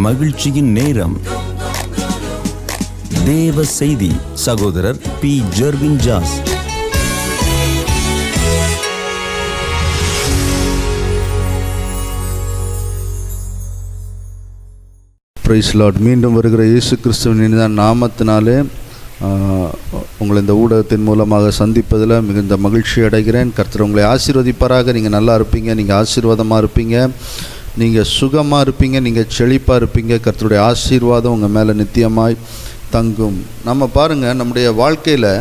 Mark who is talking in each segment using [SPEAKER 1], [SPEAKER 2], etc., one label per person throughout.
[SPEAKER 1] மகிழ்ச்சியின் நேரம். தேவ செய்தி. சகோதரர் B. Jervin Jas.
[SPEAKER 2] Praise lord. மீண்டும் வருகிற இயேசு கிறிஸ்துவின் நாமத்தினாலே உங்களை இந்த ஊடகத்தின் மூலமாக சந்திப்பதில் மிகுந்த மகிழ்ச்சி அடைகிறேன். கர்த்தர் உங்களை ஆசீர்வதிப்பாராக. நீங்கள் நல்லா இருப்பீங்க, நீங்கள் ஆசீர்வாதமாக இருப்பீங்க, நீங்கள் சுகமாக இருப்பீங்க, நீங்கள் செழிப்பாக இருப்பீங்க. கர்த்தருடைய ஆசீர்வாதம் உங்கள் மேலே நித்தியமாய் தங்கும். நம்ம பாருங்கள், நம்முடைய வாழ்க்கையில்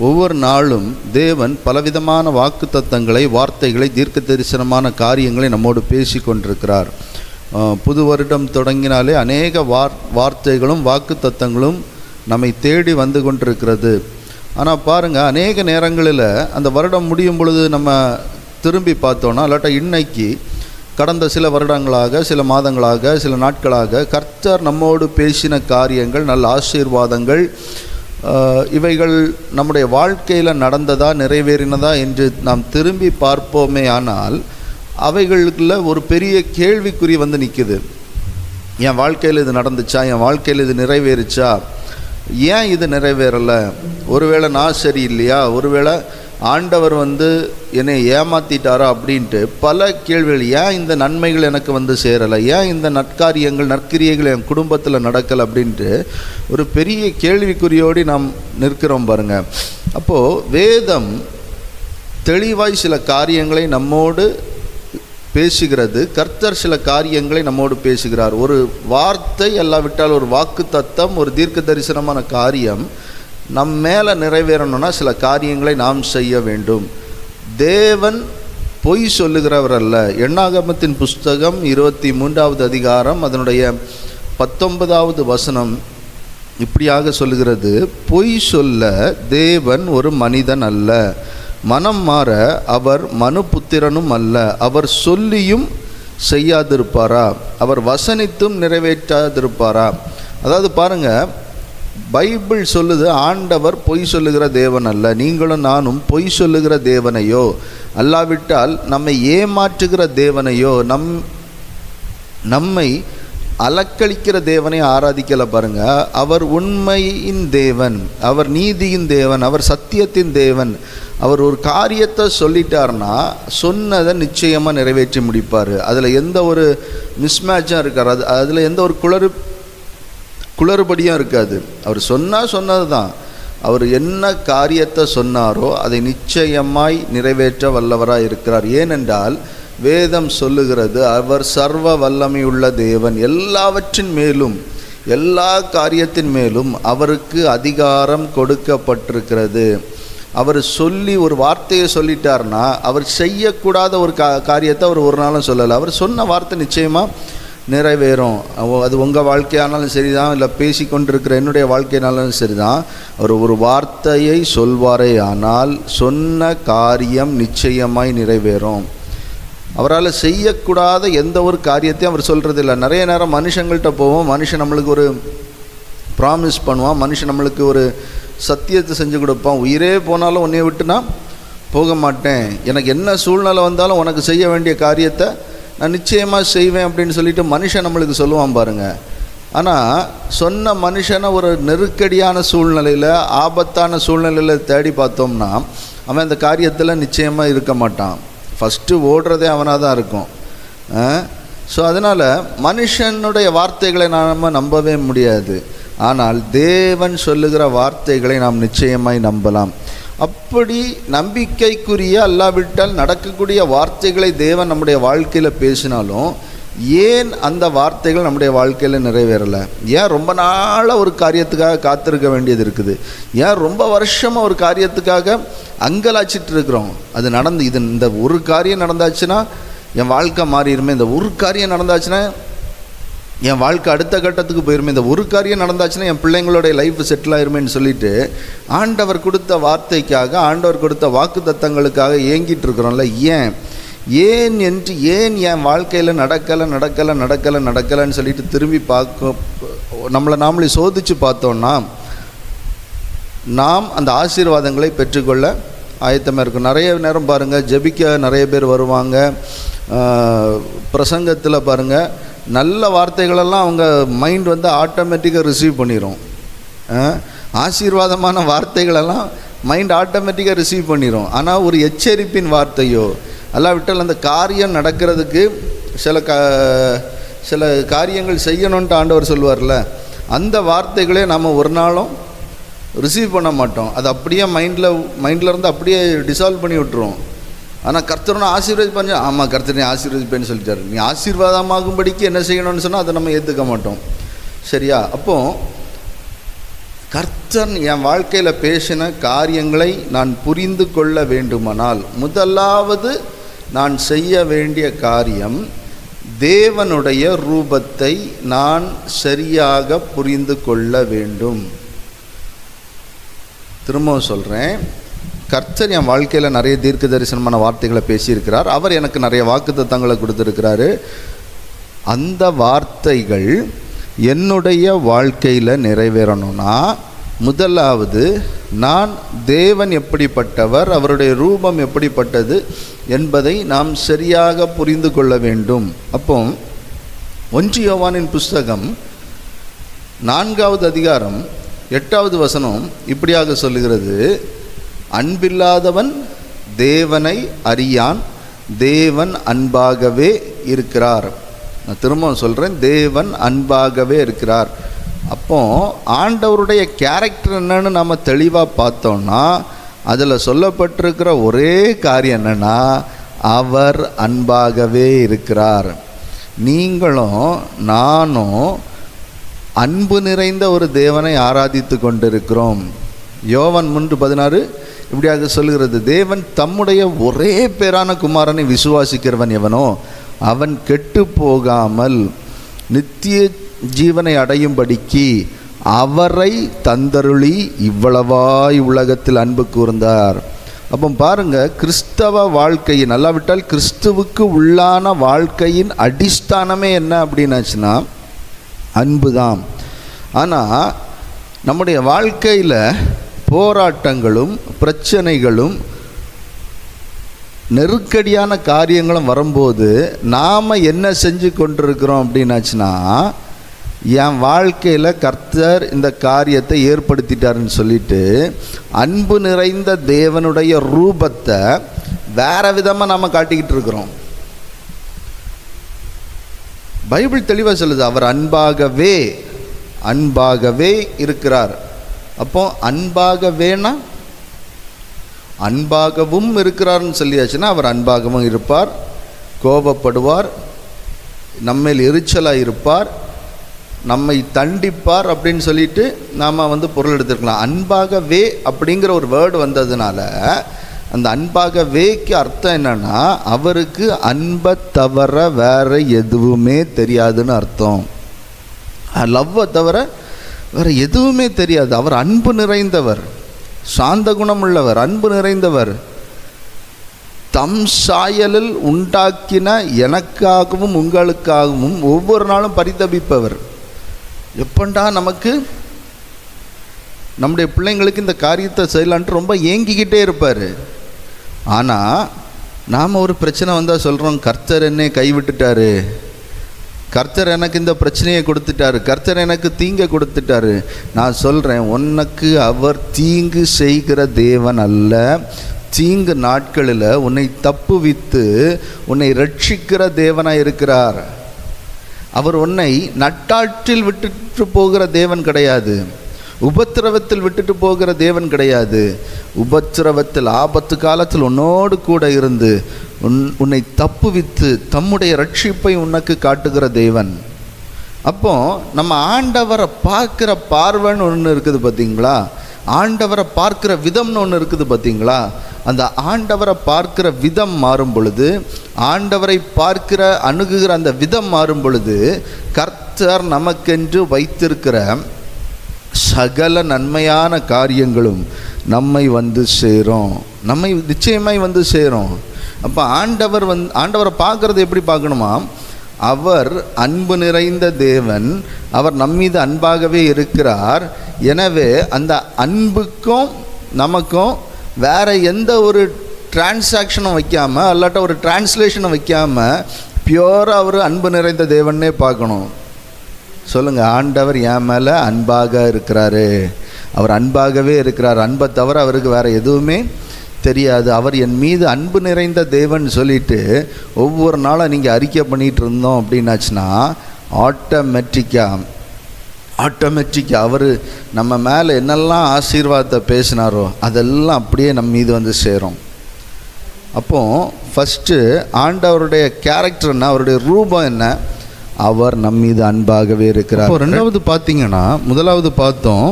[SPEAKER 2] ஒவ்வொரு நாளும் தேவன் பலவிதமான வாக்கு தத்தங்களை, வார்த்தைகளை, தீர்க்க தரிசனமான காரியங்களை நம்மோடு பேசி கொண்டிருக்கிறார். புது வருடம் தொடங்கினாலே அநேக வார்த்தைகளும் வாக்கு தத்தங்களும் நம்மை தேடி வந்து கொண்டிருக்கிறது. ஆனால் பாருங்கள், அநேக நேரங்களில் அந்த வருடம் முடியும் பொழுது நம்ம திரும்பி பார்த்தோன்னா, இல்லாட்டா இன்னைக்கு கடந்த சில வருடங்களாக, சில மாதங்களாக, சில நாட்களாக கர்த்தர் நம்மோடு பேசின காரியங்கள், நல்ல ஆசீர்வாதங்கள், இவைகள் நம்முடைய வாழ்க்கையில் நடந்ததா, நிறைவேறினதா என்று நாம் திரும்பி பார்ப்போமே. ஆனால் அவைகளுக்குள்ள ஒரு பெரிய கேள்விக்குறி வந்து நிற்குது. என் வாழ்க்கையில் இது நடந்துச்சா? என் வாழ்க்கையில் இது நிறைவேறுச்சா? ஏன் இது நிறைவேறலை? ஒருவேளை நான் சரியில்லையா? ஒருவேளை ஆண்டவர் என்னை ஏமாற்றிட்டாரா? அப்படின்ட்டு பல கேள்விகள். ஏன் இந்த நன்மைகள் எனக்கு சேரலை? ஏன் இந்த நற்காரியங்கள், நற்கிரியைகள் என் குடும்பத்தில் நடக்கலை? அப்படின்ட்டு ஒரு பெரிய கேள்விக்குறியோடு நாம் நிற்கிறோம் பாருங்கள். அப்போது வேதம் தெளிவாய் சில காரியங்களை நம்மோடு பேசுகிறது. கர்த்தர் சில காரியங்களை நம்மோடு பேசுகிறார். ஒரு வார்த்தை அல்லாவிட்டால் ஒரு வாக்கு தத்தம், ஒரு தீர்க்க தரிசனமான காரியம் நம் மேலே நிறைவேறணும்னா சில காரியங்களை நாம் செய்ய வேண்டும். தேவன் பொய் சொல்லுகிறவர் அல்ல. எண்ணாகமத்தின் புஸ்தகம் 23வது அதிகாரம் அதனுடைய 19வது வசனம் இப்படியாக சொல்லுகிறது: பொய் சொல்ல தேவன் ஒரு மனிதன் அல்ல, மனம் மாற அவர் மனுபுத்திரனும் அல்ல. அவர் சொல்லியும் செய்யாதிருப்பாரா? அவர் வசனித்தும் நிறைவேற்றாதிருப்பாரா? அதாவது பாருங்கள், பைபிள் சொல்லுது ஆண்டவர் பொய் சொல்லுகிற தேவன் அல்ல. நீங்களும் நானும் பொய் சொல்லுகிற தேவனையோ, அல்லாவிட்டால் நம்மை ஏமாற்றுகிற தேவனையோ, நம்மை அலக்களிக்கிற தேவனை ஆராதிக்கலை. பாருங்கள், அவர் உண்மையின் தேவன், அவர் நீதியின் தேவன், அவர் சத்தியத்தின் தேவன். அவர் ஒரு காரியத்தை சொல்லிட்டார்னா சொன்னதை நிச்சயமாக நிறைவேற்றி முடிப்பார். அதில் எந்த ஒரு மிஸ்மேட்சும் இருக்காது, அதில் எந்த ஒரு குளறுபடியும் இருக்காது. அவர் சொன்னது தான். அவர் என்ன காரியத்தை சொன்னாரோ அதை நிச்சயமாய் நிறைவேற்ற வல்லவராக இருக்கிறார். ஏனென்றால் வேதம் சொல்லுகிறது அவர் சர்வ வல்லமையுள்ள தேவன். எல்லாவற்றின் மேலும், எல்லா காரியத்தின் மேலும் அவருக்கு அதிகாரம் கொடுக்கப்பட்டிருக்கிறது. அவர் சொல்லி ஒரு வார்த்தையை சொல்லிட்டார்னா அவர் செய்யக்கூடாத ஒரு காரியத்தை அவர் ஒரு நாளும் சொல்லலை. அவர் சொன்ன வார்த்தை நிச்சயமாக நிறைவேறும். அது உங்கள் வாழ்க்கையானாலும் சரி தான், இல்லை பேசி கொண்டிருக்கிற என்னுடைய வாழ்க்கையினாலும் சரி தான். அவர் ஒரு வார்த்தையை சொல்வாரே ஆனால் சொன்ன காரியம் நிச்சயமாய் நிறைவேறும். அவரால் செய்யக்கூடாத எந்த ஒரு காரியத்தையும் அவர் சொல்கிறதில்ல. நிறைய நேரம் மனுஷங்கள்கிட்ட போவோம், மனுஷன் நம்மளுக்கு ஒரு ப்ராமிஸ் பண்ணுவான், மனுஷன் நம்மளுக்கு ஒரு சத்தியத்தை செஞ்சு கொடுப்பான். உயிரே போனாலும் உன்னை விட்டுனா போக மாட்டேன், எனக்கு என்ன சூழ்நிலை வந்தாலும் உனக்கு செய்ய வேண்டிய காரியத்தை நான் நிச்சயமாக செய்வேன் அப்படின்னு சொல்லிட்டு மனுஷன் நம்மளுக்கு சொல்லுவான் பாருங்கள். ஆனால் சொன்ன மனுஷனை ஒரு நெருக்கடியான சூழ்நிலையில், ஆபத்தான சூழ்நிலையில் தேடி பார்த்தோம்னா அவன் அந்த காரியத்தில் நிச்சயமாக இருக்க மாட்டான். ஃபஸ்ட்டு ஓடுறதே அவனாக தான் இருக்கும். ஸோ அதனால் மனுஷனுடைய வார்த்தைகளை நாம் நம்பவே முடியாது. ஆனால் தேவன் சொல்லுகிற வார்த்தைகளை நாம் நிச்சயமாய் நம்பலாம். அப்படி நம்பிக்கைக்குரிய அல்லாவிட்டால் நடக்கக்கூடிய வார்த்தைகளை தேவன் நம்முடைய வாழ்க்கையில் பேசினாலும் ஏன் அந்த வார்த்தைகள் நம்முடைய வாழ்க்கையில் நிறைவேறலை? ஏன் ரொம்ப நாளாக ஒரு காரியத்துக்காக காத்திருக்க வேண்டியது இருக்குது? ஏன் ரொம்ப வருஷமாக ஒரு காரியத்துக்காக அங்கலாச்சிட்டு இருக்கிறோம்? அது இந்த ஒரு காரியம் நடந்தாச்சுன்னா என் வாழ்க்கை மாறிடுமே, இந்த ஒரு காரியம் நடந்தாச்சுன்னா என் வாழ்க்கை அடுத்த கட்டத்துக்கு போயிருமே, இந்த ஒரு காரியம் நடந்தாச்சுன்னா என் பிள்ளைங்களுடைய லைஃப் செட்டில் ஆயிருமேன்னு சொல்லிட்டு ஆண்டவர் கொடுத்த வார்த்தைக்காக, ஆண்டவர் கொடுத்த வாக்கு தத்தங்களுக்காக ஏங்கிட்டு இருக்கிறோம்ல. ஏன் என் வாழ்க்கையில் நடக்கலைன்னு சொல்லிட்டு திரும்பி நம்மளை சோதித்து பார்த்தோன்னா நாம் அந்த ஆசீர்வாதங்களை பெற்றுக்கொள்ள ஆயத்தமாக இருக்கும். நிறைய நேரம் பாருங்கள், ஜெபிக்க நிறைய பேர் வருவாங்க. பிரசங்கத்தில் பாருங்கள், நல்ல வார்த்தைகளெல்லாம் அவங்க மைண்ட் வந்து ஆட்டோமேட்டிக்காக ரிசீவ் பண்ணிடும். ஆசீர்வாதமான வார்த்தைகளெல்லாம் மைண்ட் ஆட்டோமேட்டிக்காக ரிசீவ் பண்ணிடும். ஆனால் ஒரு எச்சரிப்பின் வார்த்தையோ அல்லாவிட்டால் அந்த காரியம் நடக்கிறதுக்கு சில காரியங்கள் செய்யணுன்ட்டு ஆண்டவர் சொல்லுவார்ல, அந்த வார்த்தைகளே நம்ம ஒரு நாளும் ரிசீவ் பண்ண மாட்டோம். அது அப்படியே மைண்டில் இருந்து அப்படியே டிசால்வ் பண்ணி விட்டுருவோம். ஆனால் கர்த்தரனை ஆசீர்வதிப்பாங்க, ஆமாம் கர்த்தர் நீ ஆசீர்வதிப்பேன்னு சொல்லிட்டாரு. நீ ஆசீர்வாதமாகும்படிக்கு என்ன செய்யணும்னு சொன்னால் அதை நம்ம ஏற்றுக்க மாட்டோம். சரியா? அப்போது கர்த்தர் என் வாழ்க்கையில் பேசின காரியங்களை நான் புரிந்து கொள்ள வேண்டுமானால் முதலாவது நான் செய்ய வேண்டிய காரியம் தேவனுடைய ரூபத்தை நான் சரியாக புரிந்து கொள்ள வேண்டும். திரும்பவும் சொல்கிறேன், கர்த்தர் என் வாழ்க்கையில் நிறைய தீர்க்க தரிசனமான வார்த்தைகளை பேசியிருக்கிறார். அவர் எனக்கு நிறைய வாக்குத்தத்தங்களை கொடுத்துருக்கிறாரு. அந்த வார்த்தைகள் என்னுடைய வாழ்க்கையில் நிறைவேறணும்னா முதலாவது நான் தேவன் எப்படிப்பட்டவர், அவருடைய ரூபம் எப்படிப்பட்டது என்பதை நாம் சரியாக புரிந்து கொள்ள வேண்டும். அப்போ 1 யோவானின் புஸ்தகம் 4வது அதிகாரம் 8வது வசனம் இப்படியாக சொல்லுகிறது, அன்பில்லாதவன் தேவனை அறியான், தேவன் அன்பாகவே இருக்கிறார். நான் திரும்பவும் சொல்கிறேன், தேவன் அன்பாகவே இருக்கிறார். அப்போ ஆண்டவருடைய கேரக்டர் என்னன்னு நம்ம தெளிவாக பார்த்தோம்னா அதில் சொல்லப்பட்டிருக்கிற ஒரே காரியம் என்னென்னா அவர் அன்பாகவே இருக்கிறார். நீங்களும் நானும் அன்பு நிறைந்த ஒரு தேவனை ஆராதித்து கொண்டிருக்கிறோம். யோவான் 3:16 இப்படியாக சொல்கிறது, தேவன் தம்முடைய ஒரே பேரான குமாரனை விசுவாசிக்கிறவன் எவனோ அவன் கெட்டு போகாமல் நித்திய ஜீவனை அடையும்படிக்கு அவரை தந்தருளி இவ்வளவாய் உலகத்தில் அன்பு கூர்ந்தார். அப்போ பாருங்க, கிறிஸ்தவ வாழ்க்கையின் நல்லாவிட்டால் கிறிஸ்துவுக்கு உள்ளான வாழ்க்கையின் அடிஸ்தானமே என்ன அப்படின்னாச்சுன்னா அன்பு தான். ஆனால் நம்முடைய வாழ்க்கையில் போராட்டங்களும் பிரச்சனைகளும் நெருக்கடியான காரியங்களும் வரும்போது நாம் என்ன செஞ்சு கொண்டிருக்கிறோம் அப்படின்னாச்சுன்னா, என் வாழ்க்கையில் கர்த்தர் இந்த காரியத்தை ஏற்படுத்திட்டாருன்னு சொல்லிட்டு அன்பு நிறைந்த தேவனுடைய ரூபத்தை வேறு விதமாக நாம் காட்டிக்கிட்டு இருக்கிறோம். பைபிள் தெளிவாக சொல்லுது, அவர் அன்பாகவே இருக்கிறார். அப்போ அன்பாகவேனா அன்பாகவும் இருக்கிறார்னு சொல்லியாச்சுன்னா அவர் அன்பாகவும் இருப்பார், கோபப்படுவார், நம்மேல் எரிச்சலாக இருப்பார், நம்மை தண்டிப்பார் அப்படின்னு சொல்லிட்டு நாம் பொருள் எடுத்துருக்கலாம். அன்பாகவே அப்படிங்கிற ஒரு வேர்டு வந்ததுனால அந்த அன்பாகவேக்கு அர்த்தம் என்னன்னா அவருக்கு அன்பை தவிர வேறு எதுவுமே தெரியாதுன்னு அர்த்தம். லவ்வை தவிர வேறு எதுவுமே தெரியாது. அவர் அன்பு நிறைந்தவர், சாந்த குணமுள்ளவர், அன்பு நிறைந்தவர், தம் சாயலில் உண்டாக்கின எனக்காகவும் உங்களுக்காகவும் ஒவ்வொரு நாளும் பரிதபிப்பவர். எப்பண்டா நமக்கு நம்முடைய பிள்ளைங்களுக்கு இந்த காரியத்தை செய்யலான்ட்டு ரொம்ப ஏங்கிக்கிட்டே இருப்பார். ஆனால் நாம் ஒரு பிரச்சனை வந்தால் சொல்கிறோம், கர்த்தர் என்னை கைவிட்டுட்டாரு, கர்த்தர் எனக்கு இந்த பிரச்சனையை கொடுத்துட்டாரு, கர்த்தர் எனக்கு தீங்கை கொடுத்துட்டாரு. நான் சொல்கிறேன், உனக்கு அவர் தீங்கு செய்கிற தேவன் அல்ல. தீங்கு நாட்களில் உன்னை தப்புவித்து உன்னை ரட்சிக்கிற தேவனாக இருக்கிறார். அவர் உன்னை நட்டாற்றில் விட்டுட்டு போகிற தேவன் கிடையாது, உபத்திரவத்தில் விட்டுட்டு போகிற தேவன் கிடையாது. உபத்திரவத்தில் ஆபத்து காலத்தில் உன்னோடு கூட இருந்து உன்னை தப்புவித்து தம்முடைய ரட்சிப்பை உனக்கு காட்டுகிற தேவன். அப்போ நம்ம ஆண்டவரை பார்க்குற பார்வைன்னு ஒன்று இருக்குது பார்த்தீங்களா, ஆண்டவரை பார்க்குற விதம்னு ஒன்று இருக்குது பார்த்தீங்களா. அந்த ஆண்டவரை பார்க்குற விதம் மாறும் பொழுது, ஆண்டவரை பார்க்கிற அணுகுகிற அந்த விதம் மாறும் பொழுது, கர்த்தர் நமக்கென்று வைத்திருக்கிற சகல நன்மையான காரியங்களும் நம்மை சேரும், நம்மை நிச்சயமாய் சேரும். அப்போ ஆண்டவரை பார்க்குறது எப்படி பார்க்கணுமா, அவர் அன்பு நிறைந்த தேவன், அவர் நம்மீது அன்பாகவே இருக்கிறார். எனவே அந்த அன்புக்கும் நமக்கும் வேறு எந்த ஒரு டிரான்சாக்ஷனும் வைக்காமல், அல்லாட்ட ஒரு டிரான்ஸ்லேஷனை வைக்காமல் பியூராக அவர் அன்பு நிறைந்த தேவன்னே பார்க்கணும். சொல்லுங்கள், ஆண்டவர் என் மேலே அன்பாக இருக்கிறாரு, அவர் அன்பாகவே இருக்கிறார், அன்பை தவிர அவருக்கு வேறு எதுவுமே தெரியாது, அவர் என் மீது அன்பு நிறைந்த தேவன் சொல்லிட்டு ஒவ்வொரு நாளும் நீங்கள் அறிக்கை பண்ணிகிட்டு இருந்தோம் அப்படின்னாச்சுன்னா ஆட்டோமேட்டிக்காக அவர் நம்ம மேலே என்னெல்லாம் ஆசீர்வாதத்தை பேசினாரோ அதெல்லாம் அப்படியே நம்ம மீது வந்து சேரும். அப்போது ஃபஸ்ட்டு ஆண்டவருடைய கேரக்டர்னா, அவருடைய ரூபம் என்ன? அவர் நம் மீது அன்பாகவே இருக்கிறார். இப்போ ரெண்டாவது பார்த்தீங்கன்னா, முதலாவது பார்த்தோம்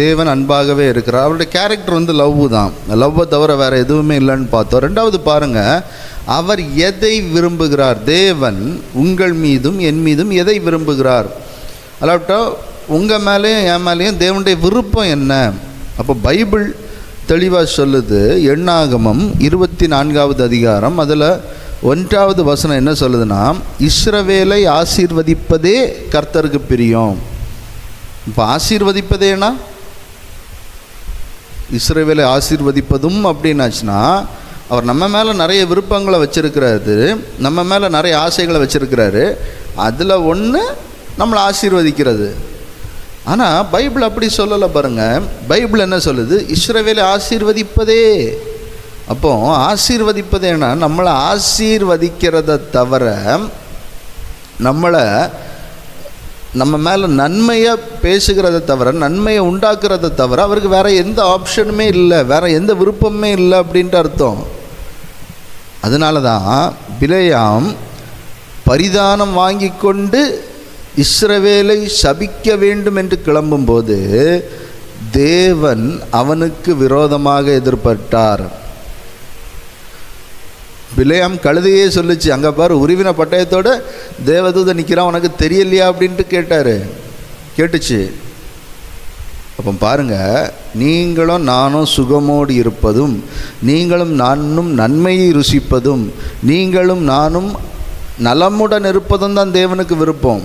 [SPEAKER 2] தேவன் அன்பாகவே இருக்கிறார், அவருடைய கேரக்டர் வந்து லவ் தான், லவ்வை தவிர வேறு எதுவுமே இல்லைன்னு பார்த்தோம். ரெண்டாவது பாருங்கள், அவர் எதை விரும்புகிறார்? தேவன் உங்கள் மீதும் என் மீதும் எதை விரும்புகிறார்? அல்லாவிட்டா உங்கள் மேலேயும் என் மேலேயும் தேவனுடைய விருப்பம் என்ன? அப்போ பைபிள் தெளிவாக சொல்லுது. எண்ணாகமம் 24வது அதிகாரம் அதில் 1வது வசனம் என்ன சொல்லுதுன்னா, இஸ்ரவேலை ஆசீர்வதிப்பதே கர்த்தருக்கு பிரியம். இப்போ ஆசீர்வதிப்பதேனா, இஸ்ரவேலை ஆசீர்வதிப்பதும் அப்படின்னாச்சுன்னா அவர் நம்ம மேலே நிறைய விருப்பங்களை வச்சுருக்கிறாரு, நம்ம மேலே நிறைய ஆசைகளை வச்சுருக்கிறாரு, அதில் ஒன்று நம்மளை ஆசீர்வதிக்கிறது. ஆனால் பைபிள் அப்படி சொல்லலை பாருங்கள். பைபிள் என்ன சொல்லுது? இஸ்ரவேலை ஆசீர்வதிப்பதே. அப்போ ஆசீர்வதிப்பதேனா நம்மளை ஆசீர்வதிக்கிறத தவிர, நம்ம மேலே நன்மையை பேசுகிறத தவிர, நன்மையை உண்டாக்குறத தவிர அவருக்கு வேறு எந்த ஆப்ஷனுமே இல்லை, வேறு எந்த விருப்பமே இல்லை அப்படின்ட்டு அர்த்தம். அதனால தான் பிலேயாம் பரிதானம் வாங்கி கொண்டு இஸ்ரவேலை சபிக்க வேண்டும் என்று கிளம்பும்போது தேவன் அவனுக்கு விரோதமாக எதிர்பட்டார். பிலேயாம் கழுதையே சொல்லிச்சு, அங்கே பாரு உருவின பட்டயத்தோடு தேவதூதன் நிற்கிறான், உனக்கு தெரியலையா அப்படின்ட்டு கேட்டுச்சு. அப்போ பாருங்கள், நீங்களும் நானும் சுகமோடு இருப்பதும், நீங்களும் நானும் நன்மையை ருசிப்பதும், நீங்களும் நானும் நலமுடன் இருப்பதும் தான் தேவனுக்கு விருப்பம்.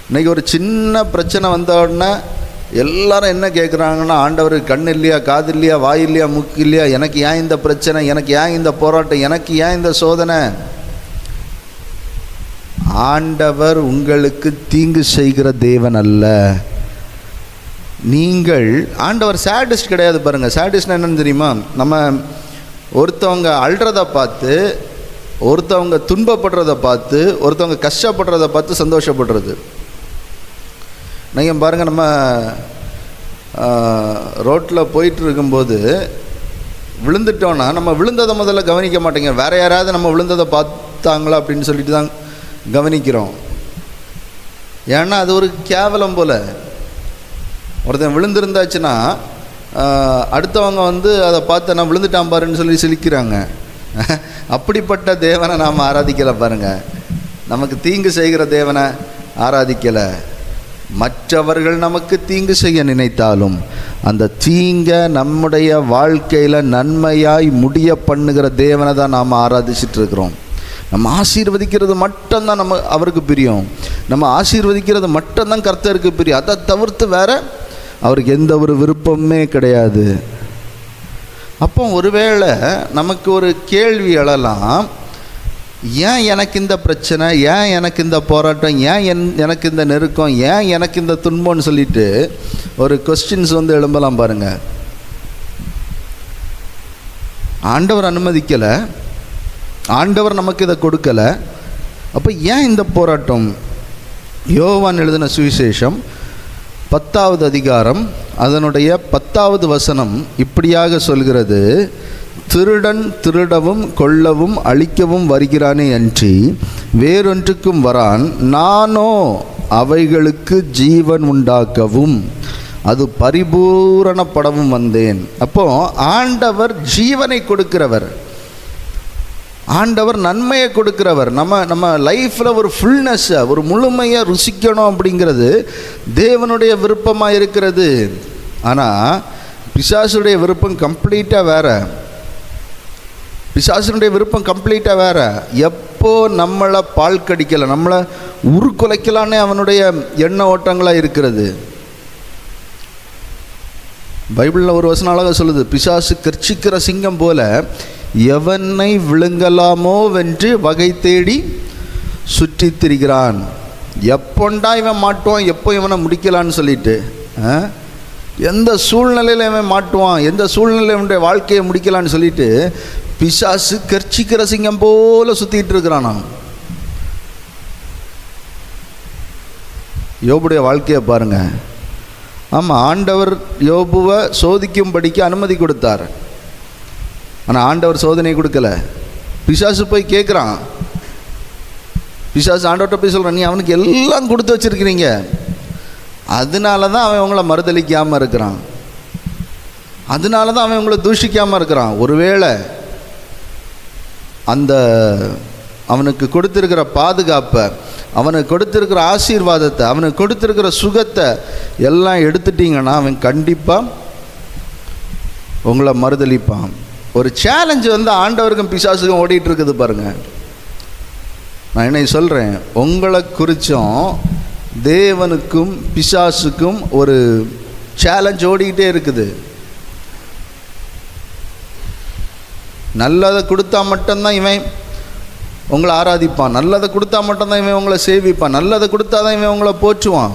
[SPEAKER 2] இன்றைக்கி ஒரு சின்ன பிரச்சனை வந்த உடனே எல்லாரும் என்ன கேட்குறாங்கன்னா, ஆண்டவருக்கு கண் இல்லையா, காது இல்லையா, வாய் இல்லையா, மூக்கு இல்லையா, எனக்கு ஏன் இந்த பிரச்சனை, எனக்கு ஏன் இந்த போராட்டம், எனக்கு ஏன் இந்த சோதனை? ஆண்டவர் உங்களுக்கு தீங்கு செய்கிற தேவன் அல்ல. நீங்கள், ஆண்டவர் சேடிஸ்ட் கிடையாது. பாருங்கள், சேடிஸ்ட்னா என்னன்னு தெரியுமா? நம்ம ஒருத்தவங்க அழுறதை பார்த்து, ஒருத்தவங்க துன்பப்படுறதை பார்த்து, ஒருத்தவங்க கஷ்டப்படுறதை பார்த்து சந்தோஷப்படுறது. நீங்கள் பாருங்கள், நம்ம ரோட்டில் போயிட்டு இருக்கும்போது விழுந்துட்டோன்னா நம்ம விழுந்ததை முதல்ல கவனிக்க மாட்டேங்க, வேறு யாராவது நம்ம விழுந்ததை பார்த்தாங்களா அப்படின்னு சொல்லிட்டு தான் கவனிக்கிறோம். ஏன்னா அது ஒரு கேவலம் போல். ஒருத்தன் விழுந்திருந்தாச்சுன்னா அடுத்தவங்க வந்து அதை பார்த்து நான் விழுந்துட்டான் பாருன்னு சொல்லி சிரிக்கிறாங்க. அப்படிப்பட்ட தேவனை நாம் ஆராதிக்கலை. பாருங்கள், நமக்கு தீங்கு செய்கிற தேவனை ஆராதிக்கலை. மற்றவர்கள் நமக்கு தீங்கு செய்ய நினைத்தாலும் அந்த தீங்கை நம்முடைய வாழ்க்கையில் நன்மையாய் முடிய பண்ணுகிற தேவனை தான் நாம் ஆராதிச்சிட்ருக்கிறோம். நம்ம ஆசீர்வதிக்கிறது மட்டும்தான் அவருக்கு பிரியம், நம்ம ஆசீர்வதிக்கிறது மட்டும்தான் கர்த்தருக்கு பிரியம். அதை தவிர்த்து வேறு அவருக்கு எந்த ஒரு விருப்பமே கிடையாது. அப்போ ஒருவேளை நமக்கு ஒரு கேள்வி எழலாம், ஏன் எனக்கு இந்த பிரச்சனை, ஏன் எனக்கு இந்த போராட்டம், ஏன் எனக்கு இந்த நெருக்கம், ஏன் எனக்கு இந்த துன்பம்னு சொல்லிட்டு ஒரு கொஸ்டின்ஸ் வந்து எழும்பலாம். பாருங்கள், ஆண்டவர் அனுமதிக்கலை, ஆண்டவர் நமக்கு இதை கொடுக்கலை, அப்போ ஏன் இந்த போராட்டம்? யோவான் எழுதின சுவிசேஷம் 10வது அதிகாரம் அதனுடைய 10வது வசனம் இப்படியாக சொல்கிறது, திருடன் திருடவும் கொல்லவும் அழிக்கவும் வருகிறானே அன்றி வேறொன்றுக்கும் வரான், நானோ அவைகளுக்கு ஜீவன் உண்டாக்கவும் அது பரிபூரணப்படவும் வந்தேன். அப்போ ஆண்டவர் ஜீவனை கொடுக்கிறவர், ஆண்டவர் நன்மையை கொடுக்கிறவர். நம்ம லைஃப்பில் ஒரு ஃபுல்னஸ்ஸை, ஒரு முழுமையை ருசிக்கணும் அப்படிங்கிறது தேவனுடைய விருப்பமாக இருக்கிறது. ஆனால் பிசாசுடைய விருப்பம் கம்ப்ளீட்டாக வேறு. பிசாசுடைய விருப்பம் கம்ப்ளீட்டாக வேறு. எப்போ நம்மளை பால் கடிக்கலை, நம்மளை உருக்குலைக்கலான்னே அவனுடைய எண்ண ஓட்டங்களாக இருக்கிறது. பைபிளில் ஒரு வசனம் அழகாக சொல்லுது, பிசாசு கர்ச்சிக்கிற சிங்கம் போல எவனை விழுங்கலாமோ வென்று வகை தேடி சுற்றித்திரிகிறான். எப்போண்டா இவன் மாட்டுவான், எப்போ இவனை முடிக்கலான்னு சொல்லிட்டு, எந்த சூழ்நிலையில் இவன் மாட்டுவான், எந்த சூழ்நிலையில் இவனுடைய வாழ்க்கையை முடிக்கலான்னு சொல்லிட்டு பிசாசு கர்ச்சிக்கிற சிங்கம் போல சுற்றிட்டு இருக்கிறான். யோபுடைய வாழ்க்கையை பாருங்க. ஆமாம், ஆண்டவர் யோபுவை சோதிக்கும்படிக்கு அனுமதி கொடுத்தார். ஆனால் ஆண்டவர் சோதனை கொடுக்கல. பிசாசு போய் கேட்குறான். பிசாசு ஆண்டவர்கிட்ட போய் சொல்கிறான், நீ அவனுக்கு எல்லாம் கொடுத்து வச்சுருக்கிறீங்க, அதனால தான் அவன் உங்களை மறுதளிக்காமல் இருக்கிறான், அதனால தான் அவன் உங்களை தூஷிக்காமல் இருக்கிறான். ஒருவேளை அந்த அவனுக்கு கொடுத்துருக்கிற பாதுகாப்பை, அவனுக்கு கொடுத்துருக்கிற ஆசீர்வாதத்தை, அவனுக்கு கொடுத்துருக்கிற சுகத்தை எல்லாம் எடுத்துட்டிங்கன்னா அவன் கண்டிப்பாக உங்களை மறுதளிப்பான். ஒரு சேலஞ்சு ஆண்டவருக்கும் பிசாசுக்கும் ஓடிட்டு இருக்குது பாருங்கள். நான் என்ன சொல்கிறேன், உங்களை குறித்தும் தேவனுக்கும் பிசாசுக்கும் ஒரு சேலஞ்ச் ஓடிக்கிட்டே இருக்குது. நல்லதை கொடுத்தா மட்டும்தான் இவன் உங்களை ஆராதிப்பான், நல்லதை கொடுத்தா மட்டும்தான் இவன் உங்களை சேவிப்பான், நல்லதை கொடுத்தா தான் இவன் உங்களை போற்றுவான்.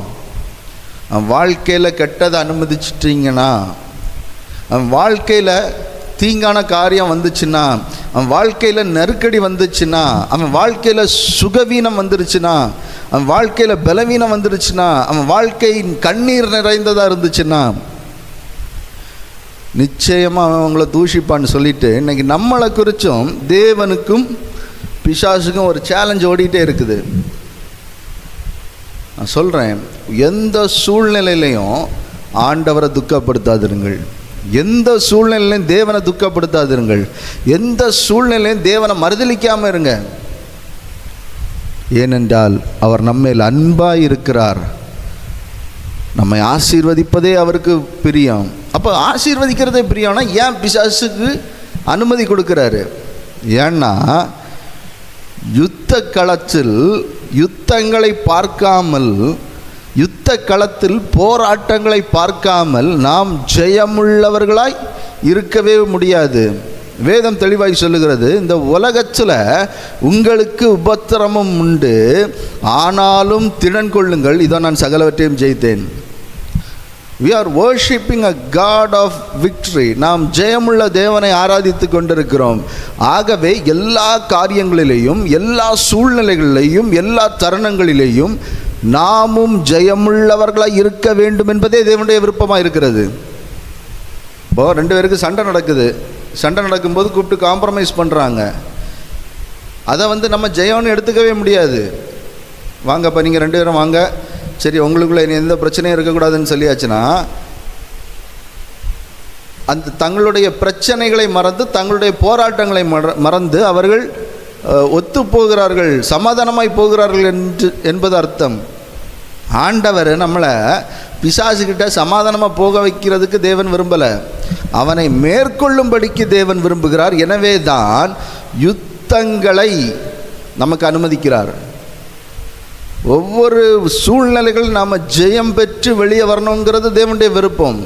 [SPEAKER 2] அவன் வாழ்க்கையில் கெட்டதை அனுமதிச்சிட்டிங்கன்னா, அவன் வாழ்க்கையில் தீங்கான காரியம் வந்துச்சுன்னா, அவன் வாழ்க்கையில் நெருக்கடி வந்துச்சுன்னா, அவன் வாழ்க்கையில் சுகவீனம் வந்துருச்சுன்னா, அவன் வாழ்க்கையில் பலவீனம் வந்துருச்சுன்னா, அவன் வாழ்க்கை கண்ணீர் நிறைந்ததாக இருந்துச்சுன்னா, நிச்சயமாக அவன் உங்களை தூஷிப்பான்னு சொல்லிட்டு இன்றைக்கி நம்மளை குறித்தும் தேவனுக்கும் பிசாசுக்கும் ஒரு சேலஞ்ச் ஓடிட்டே இருக்குது. நான் சொல்கிறேன், எந்த சூழ்நிலையிலையும் ஆண்டவரை துக்கப்படுத்தாதிருங்கள், எந்த சூழ்நிலையிலையும் தேவனை துக்கப்படுத்தாதிருங்கள், எந்த சூழ்நிலையும் தேவனை மறுதலிக்காமல் இருங்க. ஏனென்றால் அவர் நம்மேல் அன்பாக இருக்கிறார், நம்மை ஆசீர்வதிப்பதே அவருக்கு பிரியம். அப்போ ஆசீர்வதிக்கிறதே பிரியம்னா ஏன் பிசாசுக்கு அனுமதி கொடுக்குறாரு? ஏன்னா யுத்த களத்தில் யுத்தங்களை பார்க்காமல், யுத்த களத்தில் போராட்டங்களை பார்க்காமல் நாம் ஜெயமுள்ளவர்களாய் இருக்கவே முடியாது. வேதம் தெளிவாய் சொல்லுகிறது, இந்த உலகத்தில் உங்களுக்கு உபத்திரமும் உண்டு, ஆனாலும் திடன் கொள்ளுங்கள், இதோ நான் சகலவற்றையும் ஜெயித்தேன். We are worshipping a God of victory. நாம் ஜெயமுள்ள தேவனை ஆராதித்து கொண்டிருக்கிறோம். ஆகவே எல்லா காரியங்களிலேயும், எல்லா சூழ்நிலைகளிலேயும், எல்லா தருணங்களிலேயும் நாமும் ஜெயமுள்ளவர்களாக இருக்க வேண்டும் என்பதே தேவனுடைய விருப்பமாக இருக்கிறது. இப்போ 2 பேருக்கு சண்டை நடக்குது, சண்டை நடக்கும்போது கூப்பிட்டு காம்ப்ரமைஸ் பண்ணுறாங்க. அதை நம்ம ஜெயம்னு எடுத்துக்கவே முடியாது. வாங்கப்பா நீங்கள் 2 பேரும் வாங்க, சரி உங்களுக்குள்ளே எந்த பிரச்சனையும் இருக்கக்கூடாதுன்னு சொல்லியாச்சுன்னா, அந்த தங்களுடைய பிரச்சனைகளை மறந்து, தங்களுடைய போராட்டங்களை மறந்து அவர்கள் ஒத்து போகிறார்கள், சமாதானமாய் போகிறார்கள் என்பது அர்த்தம். ஆண்டவர் நம்மளை பிசாசுகிட்ட சமாதானமாக போக வைக்கிறதுக்கு தேவன் விரும்பலை, அவனை மேற்கொள்ளும்படிக்கு தேவன் விரும்புகிறார். எனவே தான் யுத்தங்களை நமக்கு அனுமதிக்கிறார். ஒவ்வொரு சூழ்நிலைகள் நாம் ஜெயம் பெற்று வெளியே வரணுங்கிறது தேவனுடைய விருப்பம்.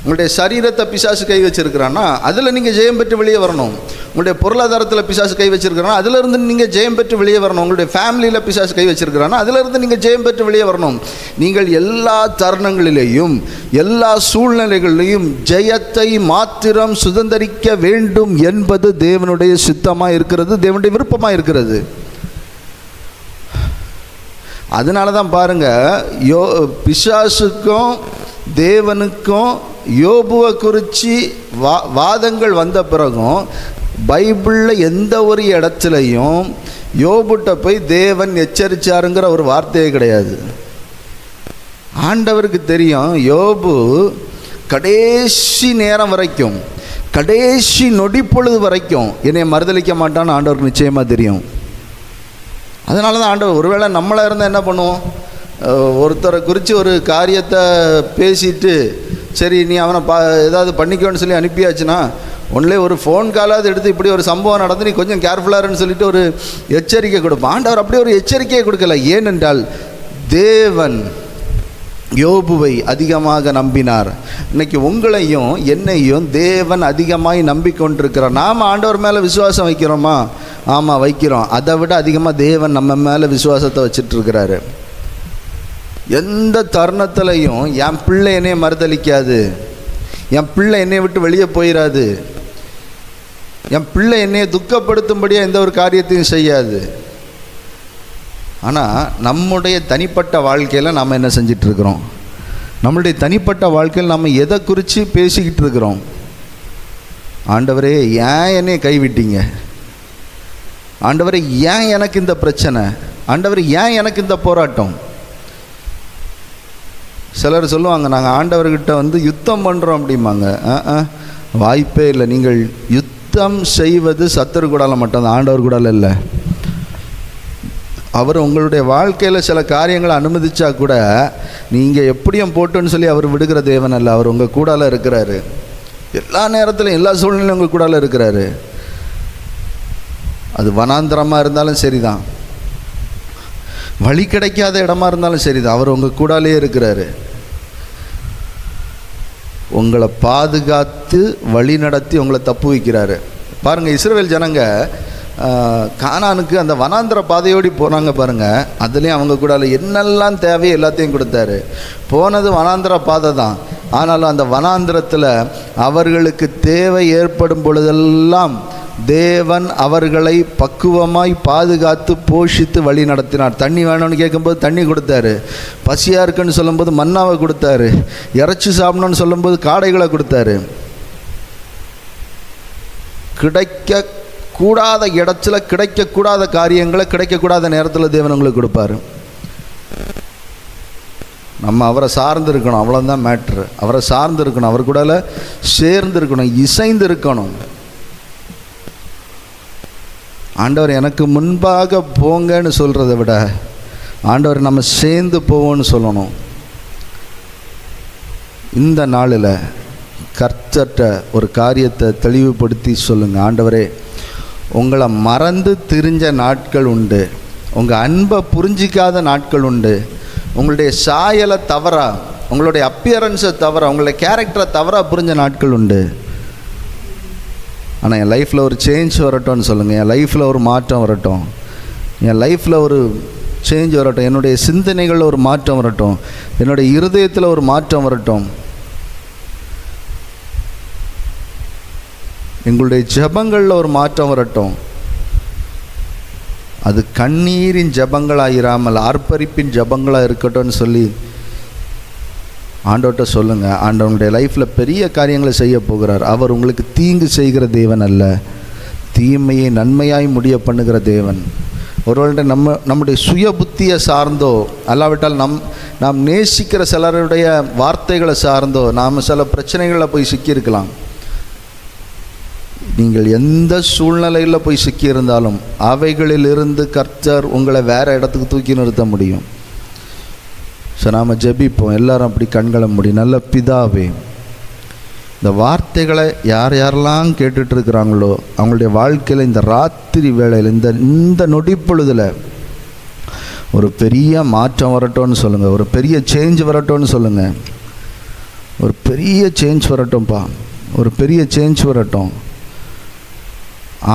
[SPEAKER 2] உங்களுடைய சரீரத்தை பிசாசு கை வச்சிருக்கிறான்னா அதில் நீங்கள் ஜெயம் பெற்று வெளியே வரணும். உங்களுடைய பொருளாதாரத்தில் பிசாசு கை வச்சிருக்கிறான்னா அதிலிருந்து நீங்கள் ஜெயம் பெற்று வெளியே வரணும். உங்களுடைய ஃபேமிலியில் பிசாசு கை வச்சிருக்கிறான்னா அதிலிருந்து நீங்கள் ஜெயம் பெற்று வெளியே வரணும். நீங்கள் எல்லா தருணங்களிலேயும், எல்லா சூழ்நிலைகளிலேயும் ஜெயத்தை மாத்திரம் சுதந்திரிக்க வேண்டும் என்பது தேவனுடைய சித்தமாக இருக்கிறது, தேவனுடைய விருப்பமாக இருக்கிறது. அதனால தான் பாருங்கள், பிசாசுக்கும் தேவனுக்கும் யோபுவை குறித்து வாதங்கள் வந்த பிறகும் பைபிளில் எந்த ஒரு இடத்துலையும் யோபுட்ட போய் தேவன் எச்சரித்தாருங்கிற ஒரு வார்த்தையே கிடையாது. ஆண்டவருக்கு தெரியும், யோபு கடைசி நேரம் வரைக்கும், கடைசி நொடி பொழுது வரைக்கும் என்னை மறுதளிக்க மாட்டான்னு ஆண்டவருக்கு நிச்சயமாக தெரியும். அதனால தான் ஆண்டவர், ஒருவேளை நம்மளாக இருந்தால் என்ன பண்ணுவோம், ஒருத்தரை குறித்து ஒரு காரியத்தை பேசிட்டு சரி நீ அவனை ஏதாவது பண்ணிக்கோன்னு சொல்லி அனுப்பியாச்சுன்னா ஒன்லே ஒரு ஃபோன் காலாவது எடுத்து இப்படி ஒரு சம்பவம் நடந்து நீ கொஞ்சம் கேர்ஃபுல்லாருன்னு சொல்லிட்டு ஒரு எச்சரிக்கை கொடுப்போம். ஆண்டவர் அப்படி ஒரு எச்சரிக்கையை கொடுக்கல. ஏனென்றால் தேவன் யோபுவை அதிகமாக நம்பினார். இன்னைக்கு உங்களையும் என்னையும் தேவன் அதிகமாய் நம்பிக்கொண்டிருக்கிறார். நாம் ஆண்டவர் மேலே விசுவாசம் வைக்கிறோமா? ஆமாம், வைக்கிறோம். அதை விட அதிகமாக தேவன் நம்ம மேலே விசுவாசத்தை வச்சிட்ருக்கிறாரு. எந்த தருணத்துலையும் என் பிள்ளை என்னைய மறுதளிக்காது, என் பிள்ளை என்னை விட்டு வெளியே போயிடாது, என் பிள்ளை என்னையை துக்கப்படுத்தும்படியாக எந்த ஒரு காரியத்தையும் செய்யாது. ஆனால் நம்முடைய தனிப்பட்ட வாழ்க்கையில் நாம் என்ன செஞ்சிட்ருக்கிறோம்? நம்மளுடைய தனிப்பட்ட வாழ்க்கையில் நம்ம எதை குறித்து பேசிக்கிட்டு இருக்கிறோம்? ஆண்டவரே, ஏன் என்னை கைவிட்டீங்க? ஆண்டவரே, ஏன் எனக்கு இந்த பிரச்சனை? ஆண்டவரே, ஏன் எனக்கு இந்த போராட்டம்? சிலர் சொல்லுவாங்க, நாங்கள் ஆண்டவர்கிட்ட யுத்தம் பண்ணுறோம் அப்படிம்பாங்க. வாய்ப்பே இல்லை. நீங்கள் யுத்தம் செய்வது சத்துரு கூடால மட்டும்தான், ஆண்டவர் கூடால இல்லை. அவர் உங்களுடைய வாழ்க்கையில் சில காரியங்களை அனுமதிச்சா கூட நீங்கள் எப்படியும் போட்டுன்னு சொல்லி அவர் விடுகிற தேவன் அல்ல. அவர் உங்கள் கூடால இருக்கிறாரு. எல்லா நேரத்திலும் எல்லா சூழ்நிலையும் உங்கள் கூடால இருக்கிறாரு. அது வனாந்திரமாக இருந்தாலும் சரிதான், வழி கிடைக்காத இடமா இருந்தாலும் சரிதான், அவர் உங்கள் கூடாலே இருக்கிறாரு. உங்களை பாதுகாத்து வழி நடத்தி உங்களை தப்பு வைக்கிறாரு. பாருங்கள், இஸ்ரவேல் ஜனங்க கானானுக்கு அந்த வனாந்திர பாதையோடி போனாங்க பாருங்கள். அதுலேயும் அவங்க கூட என்னெல்லாம் தேவையோ எல்லாத்தையும் கொடுத்தாரு. போனது வனாந்திர பாதை தான். ஆனாலும் அந்த வனாந்திரத்தில் அவர்களுக்கு தேவை ஏற்படும் பொழுதெல்லாம் தேவன் அவர்களை பக்குவமாய் பாதுகாத்து போஷித்து வழி நடத்தினார். தண்ணி வேணும்னு கேட்கும்போது தண்ணி கொடுத்தாரு. பசியாக இருக்குன்னு சொல்லும்போது மன்னாவை கொடுத்தாரு. இறைச்சி சாப்பிடணும்னு சொல்லும்போது காடைகளை கொடுத்தாரு. கிடைக்கக்கூடாத இடத்துல கிடைக்கக்கூடாத காரியங்களை கிடைக்கக்கூடாத நேரத்தில் தேவன் உங்களுக்கு கொடுப்பார். நம்ம அவரை சார்ந்து இருக்கணும், அவ்வளோதான் மேட்ரு. அவரை சார்ந்து இருக்கணும், அவர் கூட சேர்ந்து இருக்கணும், இசைந்து இருக்கணும். ஆண்டவர் எனக்கு முன்பாக போங்கன்னு சொல்கிறத விட ஆண்டவர் நம்ம சேர்ந்து போவோன்னு சொல்லணும். இந்த நாளில் கர்த்தர்ட்ட ஒரு காரியத்தை தெளிவுபடுத்தி சொல்லுங்கள். ஆண்டவரே, உங்களை மறந்து திரிஞ்ச நாட்கள் உண்டு, உங்கள் அன்பை புரிஞ்சிக்காத நாட்கள் உண்டு, உங்களுடைய சாயலை தவற, உங்களுடைய அப்பியரன்ஸை தவற, உங்களுடைய கேரக்டரை தவற புரிஞ்ச நாட்கள் உண்டு. ஆனால் என் லைஃப்பில் ஒரு சேஞ்ச் வரட்டும்னு சொல்லுங்கள். என் லைஃப்பில் ஒரு மாற்றம் வரட்டும், என் லைஃப்பில் ஒரு சேஞ்ச் வரட்டும், என்னுடைய சிந்தனைகளில் ஒரு மாற்றம் வரட்டும், என்னுடைய இருதயத்தில் ஒரு மாற்றம் வரட்டும். எங்களுடைய ஜெபங்களில் ஒரு மாற்றம் வரட்டும். அது கண்ணீரின் ஜெபங்களாக இராமல் ஆர்ப்பரிப்பின் ஜெபங்களாக இருக்கட்டும்னு சொல்லி ஆண்டவர்கிட்ட சொல்லுங்கள். ஆண்டவனுடைய லைஃப்பில் பெரிய காரியங்களை செய்ய போகிறார். அவர் உங்களுக்கு தீங்கு செய்கிற தேவன் அல்ல, தீமையை நன்மையாய் முடிய பண்ணுகிற தேவன். ஒருவருடைய நம்முடைய சுய புத்தியை சார்ந்தோ அல்லாவிட்டால் நாம் நேசிக்கிற சிலருடைய வார்த்தைகளை சார்ந்தோ நாம் சில பிரச்சனைகளில் போய் சிக்கியிருக்கலாம். நீங்கள் எந்த சூழ்நிலையில் போய் சிக்கியிருந்தாலும் அவைகளிலிருந்து கர்த்தர் உங்களை வேறு இடத்துக்கு தூக்கி நிறுத்த முடியும். ஸோ நாம் ஜெபிப்போம். எல்லாரும் அப்படி கண்களை மூடி. நல்ல பிதாவே, இந்த வார்த்தைகளை யார் யாரெல்லாம் கேட்டுட்ருக்கிறாங்களோ அவங்களுடைய வாழ்க்கையில் இந்த ராத்திரி வேளையில் இந்த நொடிப்பொழுதில் ஒரு பெரிய மாற்றம் வரட்டும்னு சொல்லுங்கள். ஒரு பெரிய சேஞ்ச் வரட்டும்னு சொல்லுங்கள். ஒரு பெரிய சேஞ்ச் வரட்டும்ப்பா, ஒரு பெரிய சேஞ்ச் வரட்டும்.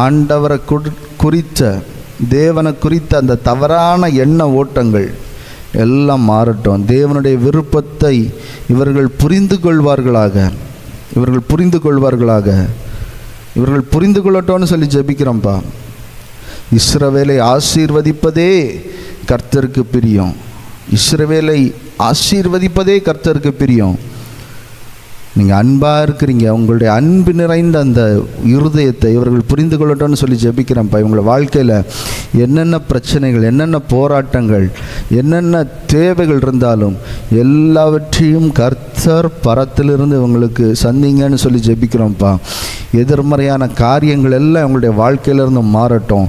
[SPEAKER 2] ஆண்டவரை குறித்த தேவனை குறித்த அந்த தவறான எண்ண ஓட்டங்கள் எல்லாம் மாறட்டும். தேவனுடைய விருப்பத்தை இவர்கள் புரிந்து கொள்வார்களாக, இவர்கள் புரிந்து கொள்வார்களாக, இவர்கள் புரிந்து கொள்ளட்டோன்னு சொல்லி ஜெபிக்கிறோம்ப்பா. இஸ்ரவேலை ஆசீர்வதிப்பதே கர்த்தருக்கு பிரியம். இஸ்ரவேலை ஆசீர்வதிப்பதே கர்த்தருக்கு பிரியம். நீங்கள் அன்பாக இருக்கிறீங்க. உங்களுடைய அன்பு நிறைந்த அந்த இருதயத்தை இவர்கள் புரிந்து கொள்ளட்டும்னு சொல்லி ஜெபிக்கிறேன்ப்பா. இவங்களை வாழ்க்கையில் என்னென்ன பிரச்சனைகள், என்னென்ன போராட்டங்கள், என்னென்ன தேவைகள் இருந்தாலும் எல்லாவற்றையும் கர்த்தர் பரத்திலிருந்து இவங்களுக்கு சந்திங்கன்னு சொல்லி ஜெபிக்கிறோம்ப்பா. எதிர்மறையான காரியங்கள் எல்லாம் இவங்களுடைய வாழ்க்கையிலேருந்து மாறட்டும்.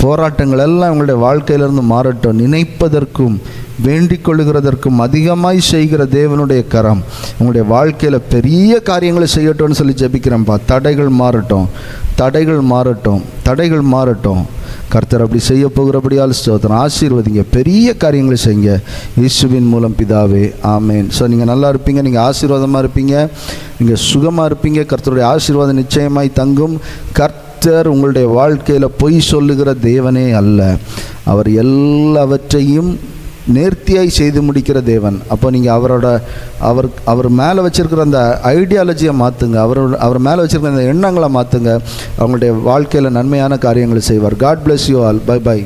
[SPEAKER 2] போராட்டங்கள் எல்லாம் இவங்களுடைய வாழ்க்கையிலேருந்து மாறட்டும். நினைப்பதற்கும் வேண்டிக் கொள்ளுகிறதற்கும் அதிகமாய் செய்கிற தேவனுடைய கரம் உங்களுடைய வாழ்க்கையில் பெரிய காரியங்களை செய்யட்டும்னு சொல்லி ஜெபிக்கிறேன்ப்பா. தடைகள் மாறட்டும், தடைகள் மாறட்டும், தடைகள் மாறட்டும். கர்த்தர் அப்படி செய்ய போகிறபடியால் ஸ்தோத்திரம். ஆசீர்வதிங்க, பெரிய காரியங்களை செய்யுங்க இயேசுவின் மூலம் பிதாவே, ஆமேன். ஸோ நீங்கள் நல்லா இருப்பீங்க, நீங்கள் ஆசீர்வாதமாக இருப்பீங்க, நீங்கள் சுகமாக இருப்பீங்க. கர்த்தருடைய ஆசீர்வாதம் நிச்சயமாய் தங்கும். கர்த்தர் உங்களுடைய வாழ்க்கையில் பொய் சொல்லுகிற தேவனே அல்ல. அவர் எல்லாவற்றையும் நேர்த்தியாய் செய்து முடிக்கிற தேவன். அப்போ நீங்கள் அவர் மேலே வச்சுருக்கிற அந்த ஐடியாலஜியை மாற்றுங்க, அவர் மேலே வச்சுருக்கிற அந்த எண்ணங்களை மாற்றுங்க. அவங்களுடைய வாழ்க்கையில் நன்மையான காரியங்களை செய்வார். God bless you all. Bye by.